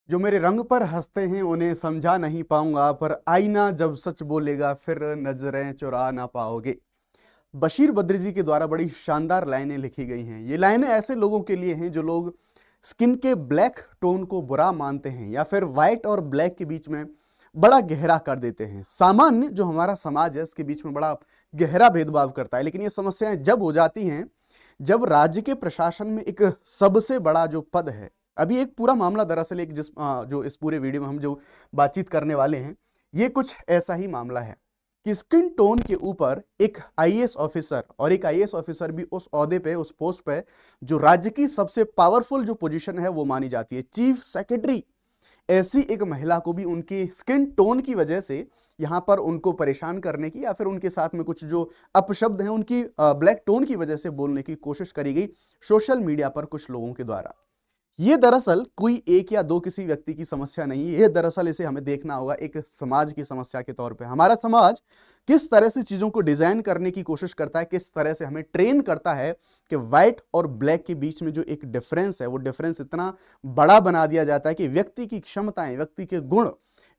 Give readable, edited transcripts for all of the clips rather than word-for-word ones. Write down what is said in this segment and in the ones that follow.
जो मेरे रंग पर हंसते हैं उन्हें समझा नहीं पाऊंगा, पर आईना जब सच बोलेगा फिर नजरें चुरा ना पाओगे। बशीर बद्री जी के द्वारा बड़ी शानदार लाइनें लिखी गई हैं। ये लाइनें ऐसे लोगों के लिए हैं जो लोग स्किन के ब्लैक टोन को बुरा मानते हैं या फिर व्हाइट और ब्लैक के बीच में बड़ा गहरा कर देते हैं। सामान्य जो हमारा समाज है इसके बीच में बड़ा गहरा भेदभाव करता है, लेकिन ये समस्याएं जब हो जाती हैं जब राज्य के प्रशासन में एक सबसे बड़ा जो पद है। अभी एक पूरा मामला दरअसल एक जो इस पूरे वीडियो में हम जो बातचीत करने वाले हैं ये कुछ ऐसा ही मामला है कि स्किन टोन के ऊपर एक आईएएस ऑफिसर और एक आईएएस ऑफिसर भी उस ओहदे पे, उस पोस्ट पे, जो राज्य की सबसे पावरफुल जो पोजीशन है वो मानी जाती है, चीफ सेक्रेटरी, ऐसी एक महिला को भी उनकी स्किन टोन की वजह से यहां पर उनको परेशान करने की या फिर उनके साथ में कुछ जो अपशब्द हैं उनकी ब्लैक टोन की वजह से बोलने की कोशिश करी गई सोशल मीडिया पर कुछ लोगों के द्वारा। ये दरअसल कोई एक या दो किसी व्यक्ति की समस्या नहीं है, ये दरअसल इसे हमें देखना होगा एक समाज की समस्या के तौर पे। हमारा समाज किस तरह से चीजों को डिजाइन करने की कोशिश करता है, किस तरह से हमें ट्रेन करता है कि व्हाइट और ब्लैक के बीच में जो एक डिफरेंस है वो डिफरेंस इतना बड़ा बना दिया जाता है कि व्यक्ति की क्षमताएं, व्यक्ति के गुण,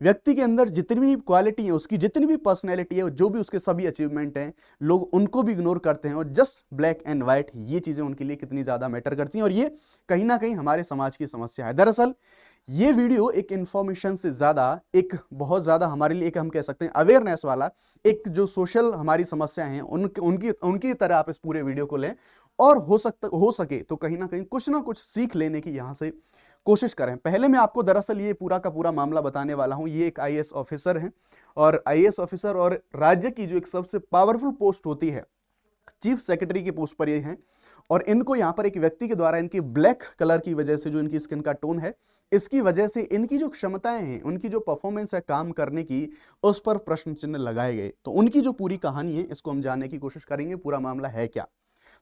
व्यक्ति के अंदर जितनी भी क्वालिटी है, उसकी जितनी भी पर्सनैलिटी है, जो भी उसके सभी अचीवमेंट हैं, लोग उनको भी इग्नोर करते हैं और जस्ट ब्लैक एंड व्हाइट ये चीजें उनके लिए कितनी ज्यादा मैटर करती हैं। और ये कहीं ना कहीं हमारे समाज की समस्या है। दरअसल ये वीडियो एक इंफॉर्मेशन से ज्यादा एक बहुत ज्यादा हमारे लिए एक हम कह सकते हैं अवेयरनेस वाला एक जो सोशल हमारी समस्या है उनकी उनकी तरह आप इस पूरे वीडियो को लें और हो सके तो कहीं ना कुछ सीख लेने की यहां से कोशिश करें। पहले मैं आपको दरअसल ये पूरा का पूरा मामला बताने वाला हूं। ये एक आईएएस ऑफिसर हैं और आईएएस ऑफिसर और राज्य की जो एक सबसे पावरफुल पोस्ट होती है चीफ सेक्रेटरी की पोस्ट पर ये हैं और इनको यहां पर एक व्यक्ति के द्वारा इनकी ब्लैक कलर की वजह से जो इनकी स्किन का टोन है इसकी वजह से इनकी जो क्षमताएं हैं, उनकी जो परफॉर्मेंस है काम करने की, उस पर प्रश्न चिन्ह लगाए गए। तो उनकी जो पूरी कहानी है इसको हम जानने की कोशिश करेंगे, पूरा मामला है क्या।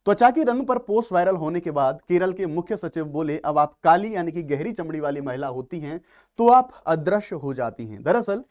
त्वचा के रंग पर पोस्ट वायरल होने के बाद केरल के मुख्य सचिव बोले, अब आप काली यानी कि गहरी चमड़ी वाली महिला होती हैं तो आप अदृश्य हो जाती हैं। दरअसल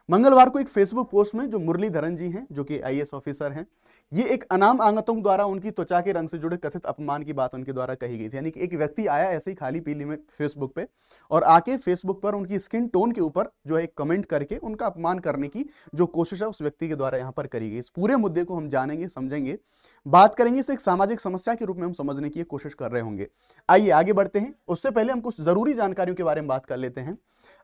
मंगलवार को एक फेसबुक पोस्ट में जो मुरलीधरन जी हैं जो कि आईएएस ऑफिसर हैं, ये एक अनाम आगंतुक द्वारा उनकी त्वचा के रंग से जुड़े कथित अपमान की बात उनके द्वारा कही गई थी। यानी कि एक व्यक्ति आया ऐसे ही खाली पीली में फेसबुक पे और आके फेसबुक पर उनकी स्किन टोन के ऊपर जो है कमेंट करके उनका अपमान करने की जो कोशिश है उस व्यक्ति के द्वारा यहां पर करी गई। इस पूरे मुद्दे को हम जानेंगे, समझेंगे, बात करेंगे, इसे एक सामाजिक समस्या के रूप में हम समझने की कोशिश कर रहे होंगे। आइए आगे बढ़ते हैं। उससे पहले हम कुछ जरूरी जानकारियों के बारे में बात कर लेते हैं।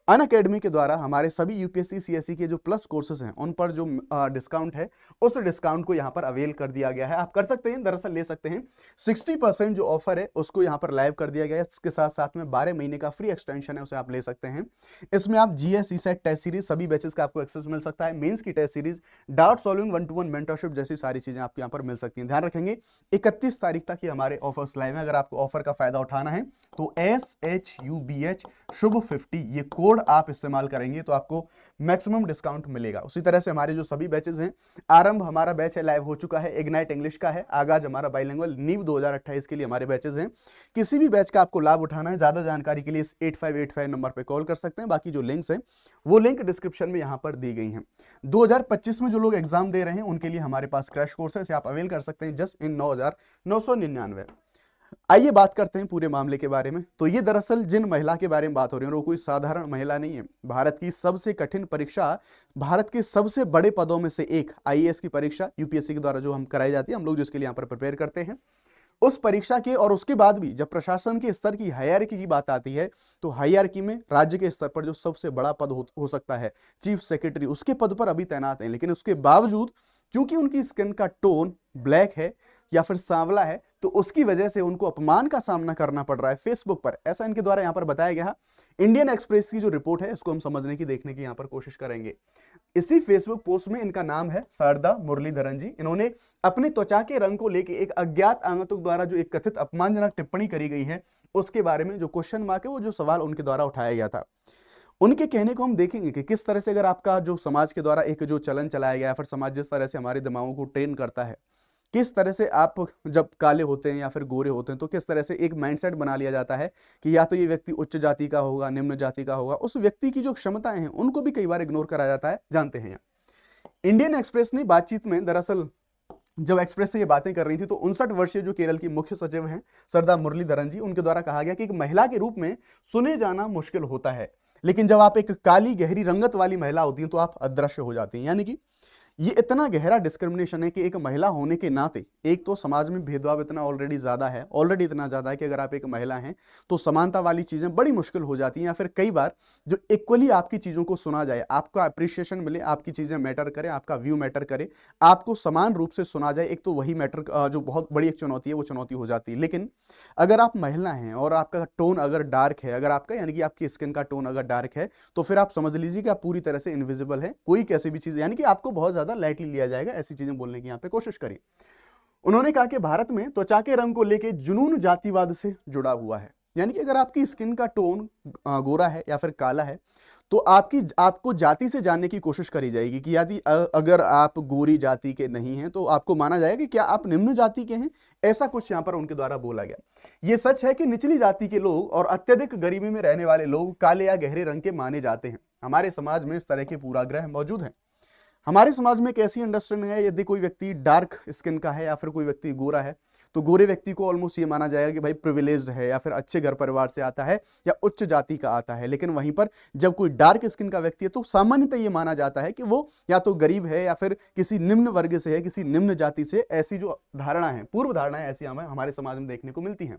अनअकैडमी के द्वारा हमारे सभी यूपीएससी सीएससी के जो प्लस कोर्सेज हैं उन पर जो डिस्काउंट है उस डिस्काउंट को यहां पर अवेल कर दिया गया है। आप कर सकते हैं, दरअसल ले सकते हैं। 60% जो ऑफर है उसको यहां पर लाइव कर दिया गया है। इसके साथ साथ में 12 महीने का फ्री एक्सटेंशन है, उसे आप ले सकते हैं। इसमें आप जीएस सीसेट टेस्ट सीरीज सभी बैचेस का आपको एक्सेस मिल सकता है। मेंस की test series, doubt solving, 1-to-1 mentorship जैसी सारी चीजें आपको यहां पर मिल सकती हैं। ध्यान रखेंगे 31 तारीख तक ये हमारे ऑफर्स लाइव है। अगर आपको ऑफर का फायदा उठाना है तो SHUBH शुभ 50 ये कोड आप इस्तेमाल करेंगे तो आपको मैक्सिमम डिस्काउंट मिलेगा। उसी तरह से हमारे जो सभी बैचेस हैं, आरंभ हमारा बैच है लाइव हो चुका है, इग्नाइट इंग्लिश का है, आगाज हमारा बाइलिंगुअल, नीव 2028 के लिए हमारे बैचेस हैं। किसी भी बैच का आपको लाभ उठाना है, ज्यादा जानकारी के लिए इस 8585 नंबर पर कॉल कर सकते हैं। बाकी जो लिंक्स हैं वो लिंक डिस्क्रिप्शन में यहां पर दी गई हैं। 2025 में जो लोग एग्जाम दे रहे हैं उनके लिए हमारे पास क्रैश कोर्स है, इसे आप अवेल कर सकते हैं जस्ट इन 9,999। आइए बात करते हैं पूरे मामले के बारे में। तो ये दरअसल जिन महिला के बारे में बात हो रही है वो कोई साधारण महिला नहीं है। भारत की सबसे कठिन परीक्षा, भारत के सबसे बड़े पदों में से एक आईएएस की परीक्षा यूपीएससी के द्वारा जो हम कराई जाती है, हम लोग जिसके लिए यहाँ पर प्रिपेयर करते हैं, उस परीक्षा के और उसके बाद भी जब प्रशासन के स्तर की हायरार्की की बात आती है तो हायरार्की में राज्य के स्तर पर जो सबसे बड़ा पद हो सकता है चीफ सेक्रेटरी, उसके पद पर अभी तैनात हैं। लेकिन उसके बावजूद क्योंकि उनकी स्किन का टोन ब्लैक है या फिर सांवला है तो उसकी वजह से उनको अपमान का सामना करना पड़ रहा है फेसबुक पर, ऐसा इनके द्वारा यहां पर बताया गया। इंडियन एक्सप्रेस की जो रिपोर्ट है इसको हम समझने की, देखने की यहां पर कोशिश करेंगे। इसी फेसबुक पोस्ट में इनका नाम है शारदा मुरलीधरन जी। इन्होंने अपने त्वचा के रंग को लेकर एक अज्ञात आगंतुक द्वारा जो एक कथित अपमानजनक टिप्पणी करी गई है उसके बारे में जो क्वेश्चन मार्क है, वो जो सवाल उनके द्वारा उठाया गया था, उनके कहने को हम देखेंगे कि किस तरह से अगर आपका जो समाज के द्वारा एक जो चलन चलाया गया है, फिर समाज जिस तरह से हमारे दिमागों को ट्रेन करता है, किस तरह से आप जब काले होते हैं या फिर गोरे होते हैं तो किस तरह से एक माइंडसेट बना लिया जाता है कि या तो ये व्यक्ति उच्च जाति का होगा, निम्न जाति का होगा। उस व्यक्ति की जो क्षमताएं हैं उनको भी कई बार इग्नोर करा जाता है, जानते हैं। इंडियन एक्सप्रेस ने बातचीत में दरअसल जब एक्सप्रेस से ये बातें कर रही थी तो 59 वर्षीय जो केरल की मुख्य सचिव हैं सरदा मुरलीधरन जी, उनके द्वारा कहा गया कि एक महिला के रूप में सुने जाना मुश्किल होता है। लेकिन जब आप एक काली गहरी रंगत वाली महिला होती हैं तो आप अदृश्य हो जाती हैं। यानी कि ये इतना गहरा डिस्क्रिमिनेशन है कि एक महिला होने के नाते, एक तो समाज में भेदभाव इतना ऑलरेडी ज्यादा है, ऑलरेडी इतना ज्यादा है कि अगर आप एक महिला हैं तो समानता वाली चीजें बड़ी मुश्किल हो जाती हैं, या फिर कई बार जो इक्वली आपकी चीजों को सुना जाए, आपका अप्रिशिएशन मिले, आपकी चीजें मैटर करे, आपका व्यू मैटर करे, आपको समान रूप से सुना जाए, एक तो वही मैटर जो बहुत बड़ी एक चुनौती है वो चुनौती हो जाती है। लेकिन अगर आप महिला हैं और आपका टोन अगर डार्क है, अगर आपका यानी कि आपकी स्किन का टोन अगर डार्क है, तो फिर आप समझ लीजिए कि आप पूरी तरह से इनविजिबल है। कोई कैसी भी चीज यानी कि आपको बहुत ज्यादा लाइटली लिया जाएगा, ऐसी चीजें बोलने की यहां पे कोशिश करिए। उन्होंने कहा कि भारत में त्वचा के रंग को लेकर जुनून जातिवाद से जुड़ा हुआ है। यानी कि अगर आपकी स्किन का टोन गोरा है या फिर काला है तो आपको जाति से जानने की कोशिश करी जाएगी कि यदि अगर आप गोरी जाति के नहीं हैं तो आपको माना जाएगा कि क्या आप निम्न जाति के हैं। ऐसा कुछ यहां पर उनके द्वारा बोला गया। यह सच है कि निचली जाति के लोग और अत्यधिक गरीबी में रहने वाले लोग काले या गहरे रंग के माने जाते हैं। हमारे समाज में इस तरह के पूर्वाग्रह मौजूद हैं। हमारे समाज में एक ऐसी अंडरस्टैंडिंग है, यदि कोई व्यक्ति डार्क स्किन का है या फिर कोई व्यक्ति गोरा है तो गोरे व्यक्ति को ऑलमोस्ट ये माना जाएगा कि भाई प्रिविलेज्ड है या फिर अच्छे घर परिवार से आता है या उच्च जाति का आता है। लेकिन वहीं पर जब कोई डार्क स्किन का व्यक्ति है तो सामान्यतः ये माना जाता है कि वो या तो गरीब है या फिर किसी निम्न वर्ग से है, किसी निम्न जाति से। ऐसी जो धारणा है, पूर्व धारणाएं ऐसी हमें हमारे समाज में देखने को मिलती हैं।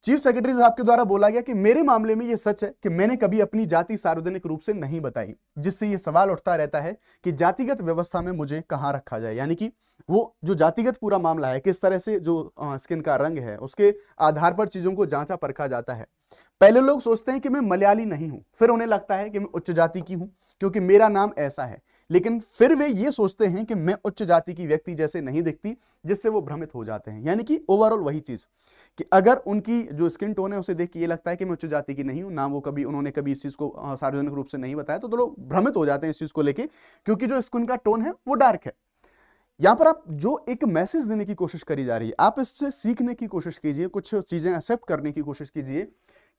चीफ सेक्रेटरी साहब के द्वारा बोला गया कि मेरे मामले में यह सच है कि मैंने कभी अपनी जाति सार्वजनिक रूप से नहीं बताई, जिससे यह सवाल उठता रहता है कि जातिगत व्यवस्था में मुझे कहां रखा जाए। यानी कि वो जो जातिगत पूरा मामला है, किस तरह से जो स्किन का रंग है उसके आधार पर चीजों को जांचा परखा जाता है। पहले लोग सोचते हैं कि मैं मलयाली नहीं हूं, फिर उन्हें लगता है कि मैं उच्च जाति की हूं क्योंकि मेरा नाम ऐसा है। लेकिन फिर वे ये सोचते हैं कि मैं उच्च जाति की व्यक्ति जैसे नहीं दिखती, जिससे वो भ्रमित हो जाते हैं। यानी कि ओवरऑल वही चीज कि अगर उनकी जो स्किन टोन है उसे देख के ये लगता है कि मैं उच्च जाति की नहीं हूं, ना वो कभी उन्होंने कभी इस चीज को सार्वजनिक रूप से नहीं बताया, तो लोग भ्रमित हो जाते हैं इस चीज को लेके, क्योंकि जो स्किन का टोन है वो डार्क है। यहां पर आप जो एक मैसेज देने की कोशिश करी जा रही है, आप इससे सीखने की कोशिश कीजिए, कुछ चीजें एक्सेप्ट करने की कोशिश कीजिए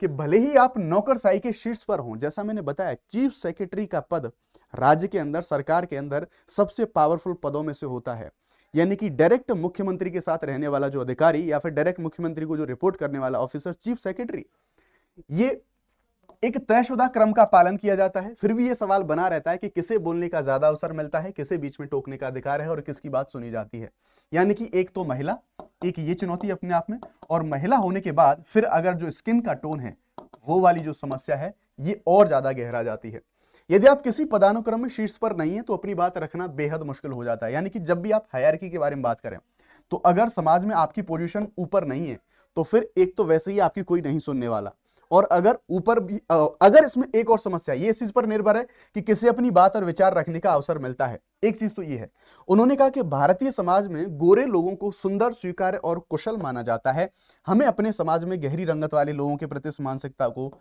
कि भले ही आप नौकरशाही के शीर्ष पर हों, जैसा मैंने बताया चीफ सेक्रेटरी का पद राज्य के अंदर, सरकार के अंदर सबसे पावरफुल पदों में से होता है। यानी कि डायरेक्ट मुख्यमंत्री के साथ रहने वाला जो अधिकारी या फिर डायरेक्ट मुख्यमंत्री को जो रिपोर्ट करने वाला ऑफिसर चीफ सेक्रेटरी, ये एक तयशुदा क्रम का पालन किया जाता है। फिर भी यह सवाल बना रहता है कि किसे बोलने का ज्यादा अवसर मिलता है, किसे बीच में टोकने का अधिकार है और किसकी बात सुनी जाती है। यानी कि एक तो महिला, एक ये चुनौती अपने आप में, और महिला होने के बाद फिर अगर जो स्किन का टोन है वो वाली जो समस्या है ये और ज्यादा गहरा जाती है। यदि आप किसी पदानुक्रम में शीर्ष पर नहीं है तो अपनी बात रखना बेहद मुश्किल हो जाता है। यानी कि जब भी आप हायरार्की के बारे में बात करें तो अगर समाज में आपकी पोजीशन ऊपर नहीं है तो फिर एक तो वैसे ही आपकी कोई नहीं सुनने वाला, और अगर ऊपर भी अगर इसमें एक और समस्या ये इस चीज पर निर्भर है कि किसे अपनी बात और विचार रखने का अवसर मिलता है। एक चीज तो ये है, उन्होंने कहा कि भारतीय समाज में गोरे लोगों को सुंदर, स्वीकार्य और कुशल माना जाता है। हमें अपने समाज में गहरी रंगत वाले लोगों के प्रति इस मानसिकता को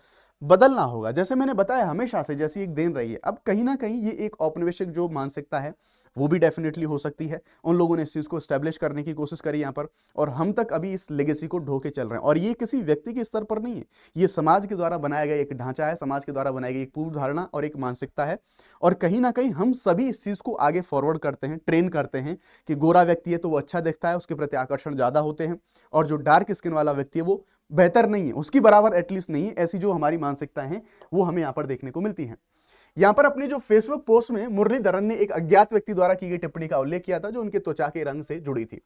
बदलना होगा। जैसे मैंने बताया हमेशा से जैसी एक देन रही है, अब कहीं ना कहीं ये एक औपनिवेशिक जो मानसिकता है वो भी डेफिनेटली हो सकती है। उन लोगों ने इस चीज को एस्टेब्लिश करने की कोशिश करी यहाँ पर, और हम तक अभी इस लेगेसी को ढो के चल रहे हैं। और ये किसी व्यक्ति के स्तर पर नहीं है, ये समाज के द्वारा बनाया गया एक ढांचा है, समाज के द्वारा बनाई गई एक पूर्व धारणा और एक मानसिकता है। और कहीं ना कहीं हम सभी इस चीज को आगे फॉरवर्ड करते हैं, ट्रेन करते हैं कि गोरा व्यक्ति है तो वो अच्छा दिखता है, उसके प्रति आकर्षण ज्यादा होते हैं, और जो डार्क स्किन वाला व्यक्ति है वो बेहतर नहीं है, उसकी बराबर एटलीस्ट नहीं है। ऐसी जो हमारी मानसिकताएं हैं वो हमें यहाँ पर देखने को मिलती हैं। यहां पर अपनी जो फेसबुक पोस्ट में मुरलीधरन ने एक अज्ञात व्यक्ति द्वारा की गई टिप्पणी का उल्लेख किया था जो उनके त्वचा के रंग से जुड़ी थी।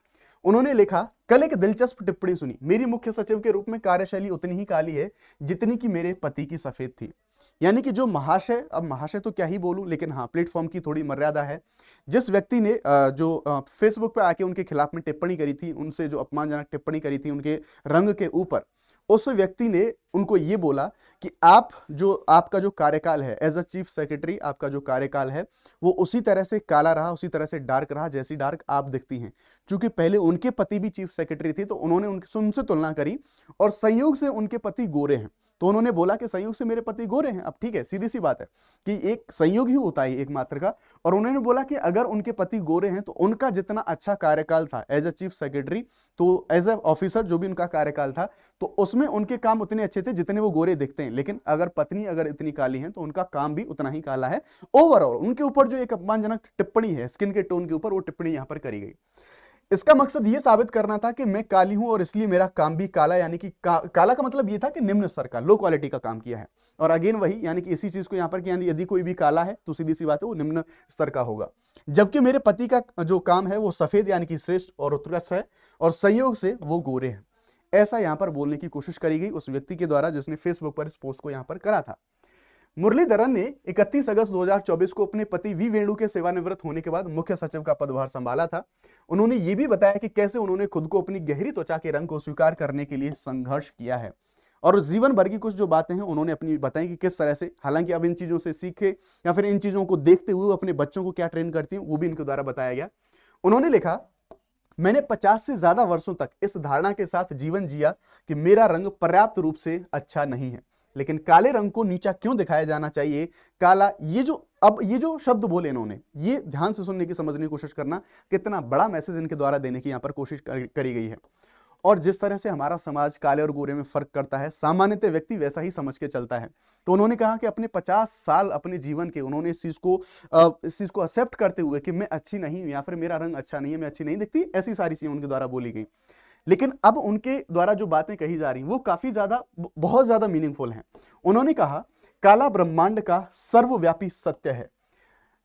उन्होंने लिखा, कल एक दिलचस्प टिप्पणी सुनी, मेरी मुख्य सचिव के रूप में कार्यशैली उतनी ही काली है जितनी कि मेरे पति की सफेद थी। यानी कि जो महाशय, अब महाशय तो क्या ही बोलूं, लेकिन हाँ प्लेटफॉर्म की थोड़ी मर्यादा है। जिस व्यक्ति ने जो फेसबुक पे आके उनके खिलाफ में टिप्पणी करी थी, उनसे जो अपमानजनक टिप्पणी करी थी उनके रंग के ऊपर, उस व्यक्ति ने उनको ये बोला कि आपका जो कार्यकाल है एज अ चीफ सेक्रेटरी, आपका जो कार्यकाल है वो उसी तरह से काला रहा, उसी तरह से डार्क रहा जैसी डार्क आप दिखती हैं। क्योंकि पहले उनके पति भी चीफ सेक्रेटरी थी तो उन्होंने उनसे तुलना करी, और संयोग से उनके पति गोरे हैं तो उन्होंने बोला कि संयोग से मेरे पति गोरे हैं। अब ठीक है, सीधी सी बात है कि एक संयोग ही होता है एक मात्र का, और उन्होंने बोला कि अगर उनके पति गोरे हैं तो उनका जितना अच्छा कार्यकाल था एज अ चीफ सेक्रेटरी, तो एज अ ऑफिसर जो भी उनका कार्यकाल था, तो उसमें उनके काम उतने अच्छे थे जितने वो गोरे दिखते हैं। लेकिन अगर पत्नी अगर इतनी काली है तो उनका काम भी उतना ही काला है। ओवरऑल उनके ऊपर जो एक अपमानजनक टिप्पणी है स्किन के टोन के ऊपर, वो टिप्पणी यहां पर करी गई। इसका मकसद ये साबित करना था कि मैं काली हूं और इसलिए मेरा काम भी काला, यानी कि काला का मतलब ये था कि निम्न स्तर का, लो क्वालिटी का काम किया है। और अगेन वही, यानी कि इसी चीज को यहां पर कि यदि कोई भी काला है तो सीधी सी बात है वो निम्न स्तर का होगा, जबकि मेरे पति का जो काम है वो सफेद यानी कि श्रेष्ठ और उत्कृष्ट है, और संयोग से वो गोरे हैं। ऐसा यहां पर बोलने की कोशिश करी गई उस व्यक्ति के द्वारा जिसने फेसबुक पर इस पोस्ट को यहां पर करा था। मुरलीधरन ने 31 अगस्त 2024 को अपने पति वी वेणु के सेवानिवृत्त होने के बाद मुख्य सचिव का पदभार संभाला था। उन्होंने ये भी बताया कि कैसे उन्होंने खुद को अपनी गहरी त्वचा के रंग को स्वीकार करने के लिए संघर्ष किया है, और जीवन भर की कुछ जो बातें हैं उन्होंने अपनी बताई कि किस तरह से, हालांकि अब इन चीजों से सीखे या फिर इन चीजों को देखते हुए अपने बच्चों को क्या ट्रेन करती हैं वो भी इनके द्वारा बताया गया। उन्होंने लिखा, मैंने 50 से ज्यादा वर्षों तक इस धारणा के साथ जीवन जिया कि मेरा रंग पर्याप्त रूप से अच्छा नहीं है, लेकिन काले रंग को नीचा क्यों दिखाया जाना चाहिए। काला, ये जो शब्द बोले इन्होंने, ये ध्यान से सुनने की, समझने की कोशिश करना, कितना बड़ा मैसेज इनके द्वारा देने की यहां पर कोशिश करी गई है। और जिस तरह से हमारा समाज काले और गोरे में फर्क करता है, सामान्यतः व्यक्ति वैसा ही समझ के चलता है। तो उन्होंने कहा कि अपने 50 साल अपने जीवन के उन्होंने इस चीज को एक्सेप्ट करते हुए कि मैं अच्छी नहीं हूं या फिर मेरा रंग अच्छा नहीं है, मैं अच्छी नहीं दिखती, ऐसी सारी चीजें उनके द्वारा बोली गई। लेकिन अब उनके द्वारा जो बातें कही जा रही वो काफी ज्यादा, बहुत ज्यादा मीनिंगफुल हैं। उन्होंने कहा, काला ब्रह्मांड का सर्वव्यापी सत्य है।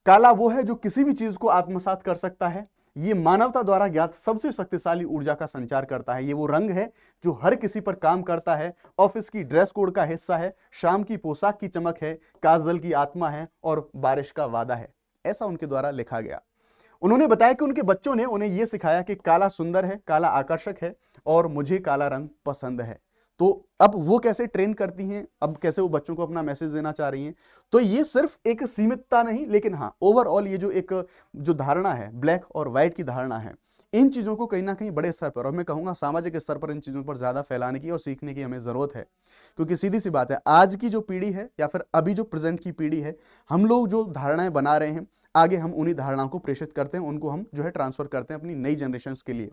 काला वो है जो किसी भी चीज को आत्मसात कर सकता है। ये मानवता द्वारा ज्ञात सबसे शक्तिशाली ऊर्जा का संचार करता है। ये वो रंग है जो हर किसी पर काम करता है, ऑफिस की ड्रेस कोड का हिस्सा है, शाम की पोशाक की चमक है, काजल की आत्मा है और बारिश का वादा है। ऐसा उनके द्वारा लिखा गया। उन्होंने बताया कि उनके बच्चों ने उन्हें यह सिखाया कि काला सुंदर है, काला आकर्षक है और मुझे काला रंग पसंद है। तो अब वो कैसे ट्रेन करती हैं, अब कैसे वो बच्चों को अपना मैसेज देना चाह रही हैं। तो ये सिर्फ एक सीमितता नहीं, लेकिन हाँ ओवरऑल ये जो धारणा है, ब्लैक और व्हाइट की धारणा है, इन चीजों को कहीं ना कहीं बड़े स्तर पर, और मैं कहूंगा सामाजिक स्तर पर, इन चीजों पर ज्यादा फैलाने की और सीखने की हमें जरूरत है। क्योंकि सीधी सी बात है, आज की जो पीढ़ी है या फिर अभी जो प्रेजेंट की पीढ़ी है, हम लोग जो धारणाएं बना रहे हैं, आगे हम उन्हीं धारणाओं को प्रेषित करते हैं, उनको हम जो है ट्रांसफर करते हैं अपनी नई जनरेशन के लिए।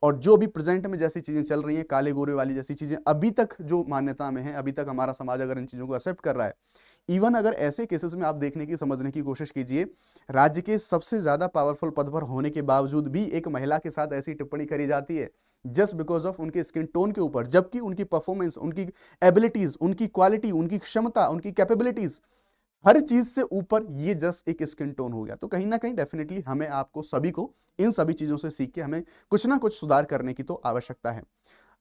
और जो अभी प्रेजेंट में जैसी चीजें चल रही हैं, काले गोरे वाली जैसी चीजें अभी तक जो मान्यता में है, अभी तक हमारा समाज अगर इन चीजों को एक्सेप्ट कर रहा है, इवन अगर ऐसे केसेस में आप देखने की, समझने की कोशिश कीजिए, राज्य के सबसे ज्यादा पावरफुल पद पर होने के बावजूद भी एक महिला के साथ ऐसी टिप्पणी करी जाती है जस्ट बिकॉज ऑफ उनके स्किन टोन के ऊपर, जबकि उनकी परफॉर्मेंस, उनकी एबिलिटीज, उनकी क्वालिटी, उनकी क्षमता, उनकी कैपेबिलिटीज, हर चीज से ऊपर ये जस्ट एक स्किन टोन हो गया। तो कहीं ना कहीं डेफिनेटली हमें, आपको सभी को इन सभी चीजों से सीख के हमें कुछ ना कुछ सुधार करने की तो आवश्यकता है।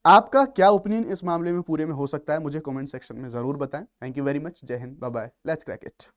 आपका क्या ओपिनियन इस मामले में पूरे में हो सकता है, मुझे कमेंट सेक्शन में जरूर बताएं। Thank you very much. जय Hind, bye bye, let's crack it.